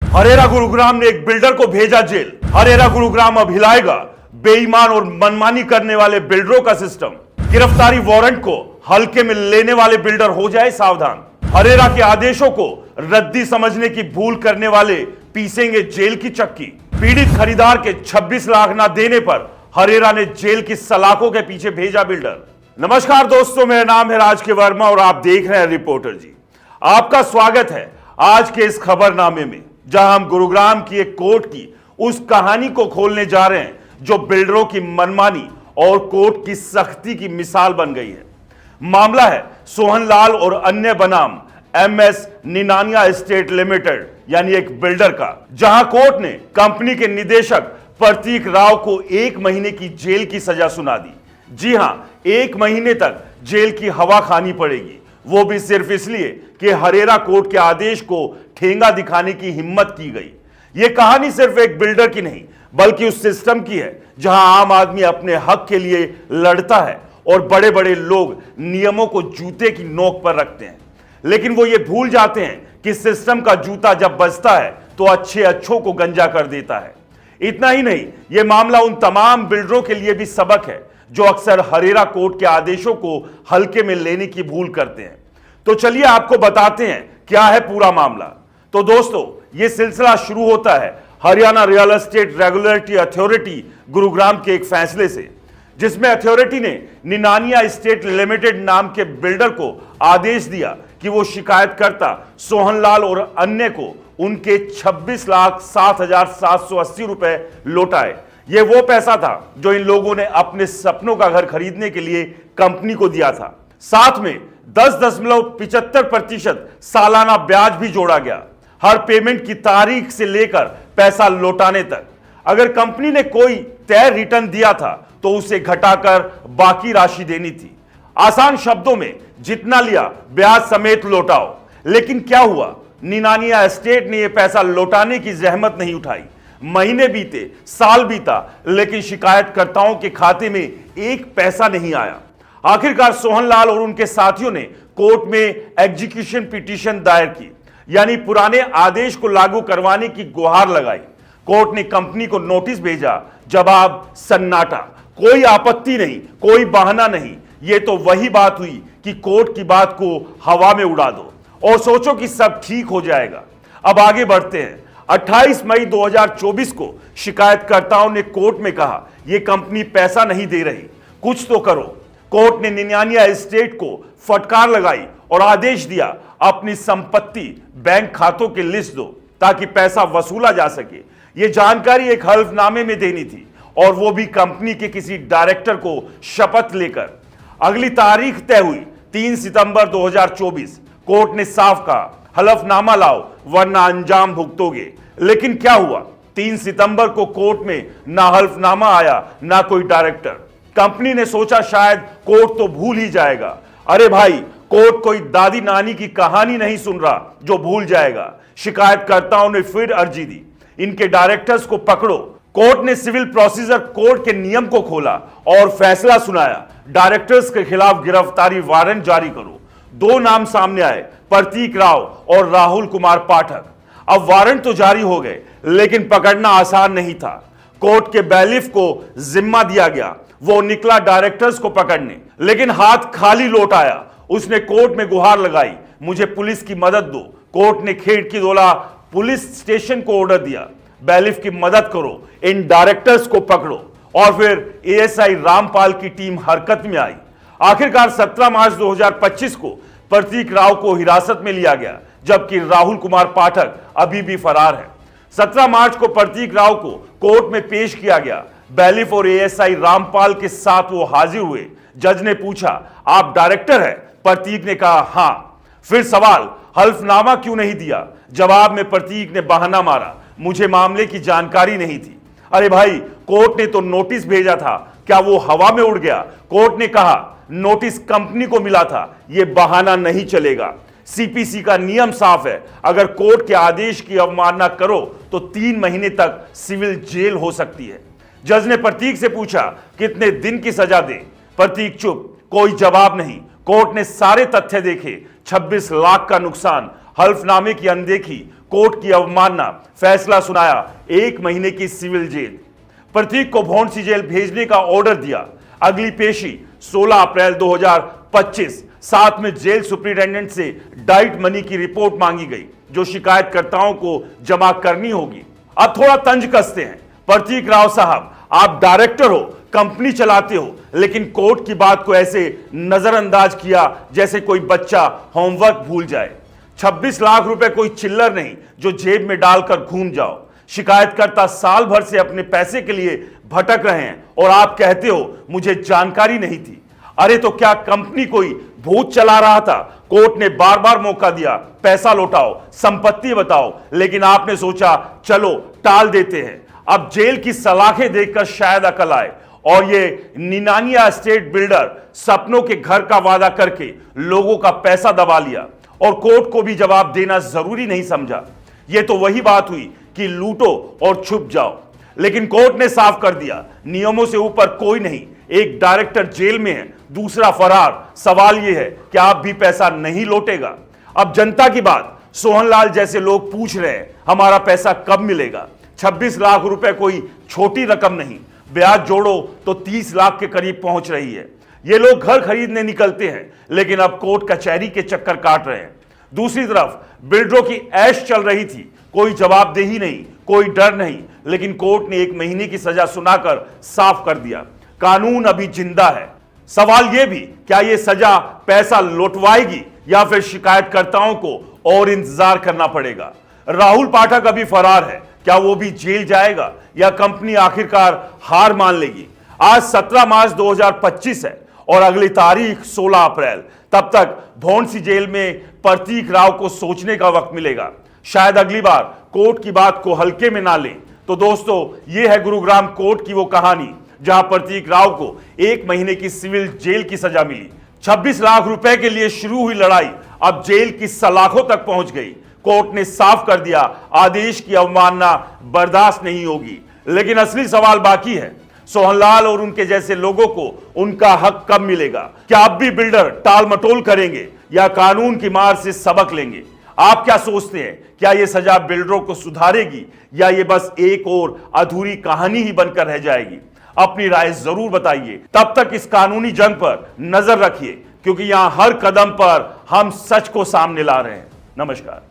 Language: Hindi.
हरेरा गुरुग्राम ने एक बिल्डर को भेजा जेल। हरेरा गुरुग्राम अब हिलाएगा बेईमान और मनमानी करने वाले बिल्डरों का सिस्टम। गिरफ्तारी वारंट को हल्के में लेने वाले बिल्डर हो जाए सावधान। हरेरा के आदेशों को रद्दी समझने की भूल करने वाले पीसेंगे जेल की चक्की। पीड़ित खरीदार के 26 लाख ना देने पर हरेरा ने जेल की सलाखों के पीछे भेजा बिल्डर। नमस्कार दोस्तों, मेरा नाम है राज के वर्मा और आप देख रहे हैं रिपोर्टर जी। आपका स्वागत है आज के इस खबरनामे में, जहां हम गुरुग्राम की एक कोर्ट की उस कहानी को खोलने जा रहे हैं जो बिल्डरों की मनमानी और कोर्ट की सख्ती की मिसाल बन गई है। मामला है सोहनलाल और अन्य बनाम MS निनानिया एस्टेट लिमिटेड यानी एक बिल्डर का, जहां कोर्ट ने कंपनी के निदेशक प्रतीक राव को 1 महीने की जेल की सजा सुना दी। जी हां, 1 महीने तक जेल की हवा खानी पड़ेगी, वो भी सिर्फ इसलिए कि हरेरा कोर्ट के आदेश को ठेंगा दिखाने की हिम्मत की गई। यह कहानी सिर्फ एक बिल्डर की नहीं बल्कि उस सिस्टम की है जहां आम आदमी अपने हक के लिए लड़ता है और बड़े बड़े लोग नियमों को जूते की नोक पर रखते हैं। लेकिन वो ये भूल जाते हैं कि सिस्टम का जूता जब बजता है तो अच्छे अच्छों को गंजा कर देता है। इतना ही नहीं, यह मामला उन तमाम बिल्डरों के लिए भी सबक है जो अक्सर हरेरा कोर्ट के आदेशों को हल्के में लेने की भूल करते हैं। तो चलिए आपको बताते हैं क्या है पूरा मामला। तो दोस्तों, यह सिलसिला शुरू होता है Haryana real estate regulatory authority Gurugram के एक फैसले से, जिसमें अथॉरिटी ने निनानिया एस्टेट लिमिटेड नाम के बिल्डर को आदेश दिया कि वो शिकायतकर्ता सोहनलाल और अन्य को उनके 26,07,780 रुपए लौटाए। यह वो पैसा था जो इन लोगों ने अपने सपनों का घर खरीदने के लिए कंपनी को दिया था। साथ में 10.75% सालाना ब्याज भी जोड़ा गया, हर पेमेंट की तारीख से लेकर पैसा लौटाने तक। अगर कंपनी ने कोई तय रिटर्न दिया था तो उसे घटाकर बाकी राशि देनी थी। आसान शब्दों में, जितना लिया ब्याज समेत लौटाओ। लेकिन क्या हुआ, निनानिया एस्टेट ने यह पैसा लौटाने की जहमत नहीं उठाई। महीने बीते, साल बीता, लेकिन शिकायतकर्ताओं के खाते में एक पैसा नहीं आया। आखिरकार सोहनलाल और उनके साथियों ने कोर्ट में एग्जीक्यूशन पिटीशन दायर की, यानी पुराने आदेश को लागू करवाने की गुहार लगाई। कोर्ट ने कंपनी को नोटिस भेजा, जवाब सन्नाटा। कोई आपत्ति नहीं, कोई बहाना नहीं। यह तो वही बात हुई कि कोर्ट की बात को हवा में उड़ा दो और सोचो कि सब ठीक हो जाएगा। अब आगे बढ़ते हैं। 28 मई 2024 को शिकायतकर्ताओं ने कोर्ट में कहा, यह कंपनी पैसा नहीं दे रही, कुछ तो करो। कोर्ट ने निनानिया एस्टेट को फटकार लगाई और आदेश दिया, अपनी संपत्ति बैंक खातों की लिस्ट दो ताकि पैसा वसूला जा सके। यह जानकारी एक हल्फनामे में देनी थी और वो भी कंपनी के किसी डायरेक्टर को शपथ लेकर। अगली तारीख तय हुई 3 सितंबर 2024। कोर्ट ने साफ कहा, हलफनामा लाओ वरना अंजाम भुगतोगे। लेकिन क्या हुआ, 3 सितंबर को कोर्ट में ना हल्फनामा आया ना कोई डायरेक्टर। कंपनी ने सोचा शायद कोर्ट तो भूल ही जाएगा। अरे भाई, कोर्ट कोई दादी नानी की कहानी नहीं सुन रहा जो भूल जाएगा। शिकायतकर्ताओं ने फिर अर्जी दी, इनके डायरेक्टर्स को पकड़ो। कोर्ट ने सिविल प्रोसीजर कोड के नियम को खोला और फैसला सुनाया, डायरेक्टर्स के खिलाफ गिरफ्तारी वारंट जारी करो। 2 नाम सामने आए, प्रतीक राव और राहुल कुमार पाठक। अब वारंट तो जारी हो गए, लेकिन पकड़ना आसान नहीं था। कोर्ट के बैलिफ को जिम्मा दिया गया, वो निकला डायरेक्टर्स को पकड़ने, लेकिन हाथ खाली लौट आया। उसने कोर्ट में गुहार लगाई, मुझे पुलिस की मदद दो। कोर्ट ने खेड़कीदोला पुलिस स्टेशन को ऑर्डर दिया, बैलिफ की मदद करो, इन डायरेक्टर्स को पकड़ो। और फिर ASI रामपाल की टीम हरकत में आई। आखिरकार 17 मार्च 2025 को प्रतीक राव को हिरासत में लिया गया, जबकि राहुल कुमार पाठक अभी भी फरार है। 17 मार्च को प्रतीक राव को कोर्ट में पेश किया गया। बैलिफ और ASI रामपाल के साथ वो हाजिर हुए। जज ने पूछा, आप डायरेक्टर हैं? प्रतीक ने कहा हां। फिर सवाल, हल्फनामा क्यों नहीं दिया? जवाब में प्रतीक ने बहाना मारा, मुझे मामले की जानकारी नहीं थी। अरे भाई, कोर्ट ने तो नोटिस भेजा था, क्या वो हवा में उड़ गया? कोर्ट ने कहा नोटिस कंपनी को मिला था, यह बहाना नहीं चलेगा। CPC का नियम साफ है, अगर कोर्ट के आदेश की अवमानना करो तो 3 महीने तक सिविल जेल हो सकती है। जज ने प्रतीक से पूछा, कितने दिन की सजा दे? प्रतीक चुप, कोई जवाब नहीं। कोर्ट ने सारे तथ्य देखे, 26 लाख का नुकसान, हल्फनामे की अनदेखी, कोर्ट की अवमानना, फैसला सुनाया 1 महीने की सिविल जेल। प्रतीक को भौंडसी जेल भेजने का ऑर्डर दिया। अगली पेशी 16 अप्रैल 2025। साथ में जेल सुप्रिंटेंडेंट से डाइट मनी की रिपोर्ट मांगी गई जो शिकायतकर्ताओं को जमा करनी होगी। अब थोड़ा तंज कसते हैं। प्रतीक राव साहब, आप डायरेक्टर हो, कंपनी चलाते हो, लेकिन कोर्ट की बात को ऐसे नजरअंदाज किया जैसे कोई बच्चा होमवर्क भूल जाए। 26 लाख रुपए कोई चिल्लर नहीं जो जेब में डालकर घूम जाओ। शिकायतकर्ता साल भर से अपने पैसे के लिए भटक रहे हैं और आप कहते हो मुझे जानकारी नहीं थी। अरे तो क्या कंपनी कोई भूत चला रहा था? कोर्ट ने बार बार मौका दिया, पैसा लौटाओ, संपत्ति बताओ, लेकिन आपने सोचा चलो टाल देते हैं। अब जेल की सलाखें देखकर शायद अकल आए और ये निनानिया स्टेट बिल्डर सपनों के घर का वादा करके लोगों का पैसा दबा लिया और कोर्ट को भी जवाब देना जरूरी नहीं समझा। यह तो वही बात हुई कि लूटो और छुप जाओ, लेकिन कोर्ट ने साफ कर दिया नियमों से ऊपर कोई नहीं। एक डायरेक्टर जेल में है, दूसरा फरार। सवाल यह है कि आप भी पैसा नहीं लौटेगा। अब जनता की बात, सोहनलाल जैसे लोग पूछ रहे हैं हमारा पैसा कब मिलेगा। 26 लाख रुपए कोई छोटी रकम नहीं, ब्याज जोड़ो तो 30 लाख के करीब पहुंच रही है। ये लोग घर खरीदने निकलते हैं लेकिन अब कोर्ट कचहरी के चक्कर काट रहे हैं। दूसरी तरफ बिल्डरों की ऐश चल रही थी, कोई जवाबदेही नहीं, कोई डर नहीं, लेकिन कोर्ट ने 1 महीने की सजा सुनाकर साफ कर दिया कानून अभी जिंदा है। सवाल यह भी, क्या यह सजा पैसा लौटवाएगी या फिर शिकायतकर्ताओं को और इंतजार करना पड़ेगा? राहुल पाठक अभी फरार है, क्या वो भी जेल जाएगा या कंपनी आखिरकार हार मान लेगी? आज 17 मार्च 2025 है और अगली तारीख 16 अप्रैल। तब तक भौंडसी जेल में प्रतीक राव को सोचने का वक्त मिलेगा। शायद अगली बार कोर्ट की बात को हल्के में ना लें। तो दोस्तों, यह है गुरुग्राम कोर्ट की वो कहानी जहां प्रतीक राव को 1 महीने की सिविल जेल की सजा मिली। 26 लाख रुपए के लिए शुरू हुई लड़ाई अब जेल की सलाखों तक पहुंच गई। कोर्ट ने साफ कर दिया आदेश की अवमानना बर्दाश्त नहीं होगी। लेकिन असली सवाल बाकी है, सोहनलाल और उनके जैसे लोगों को उनका हक कब मिलेगा? क्या अब भी बिल्डर टाल मटोल करेंगे या कानून की मार से सबक लेंगे? आप क्या सोचते हैं, क्या यह सजा बिल्डरों को सुधारेगी या यह बस एक और अधूरी कहानी ही बनकर रह जाएगी? अपनी राय जरूर बताइए। तब तक इस कानूनी जंग पर नजर रखिए, क्योंकि यहां हर कदम पर हम सच को सामने ला रहे हैं। नमस्कार।